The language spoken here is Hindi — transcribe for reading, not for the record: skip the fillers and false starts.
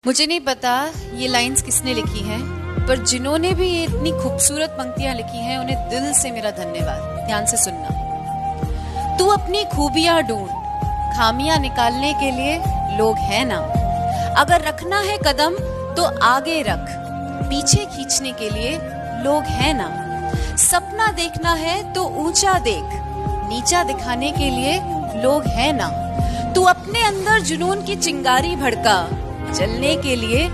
मुझे नहीं पता ये लाइंस किसने लिखी हैं, पर जिन्होंने भी ये इतनी खूबसूरत पंक्तियां लिखी हैं उन्हें दिल से मेरा धन्यवाद। ध्यान से सुनना। तू अपनी खूबियां ढूंढ, खामियां निकालने के लिए लोग हैं ना। अगर रखना है कदम तो आगे रख, पीछे खींचने के लिए लोग हैं ना। सपना देखना है तो ऊंचा देख, नीचा दिखाने के लिए लोग हैं ना। तू अपने अंदर जुनून की चिंगारी भड़का, जलने के लिए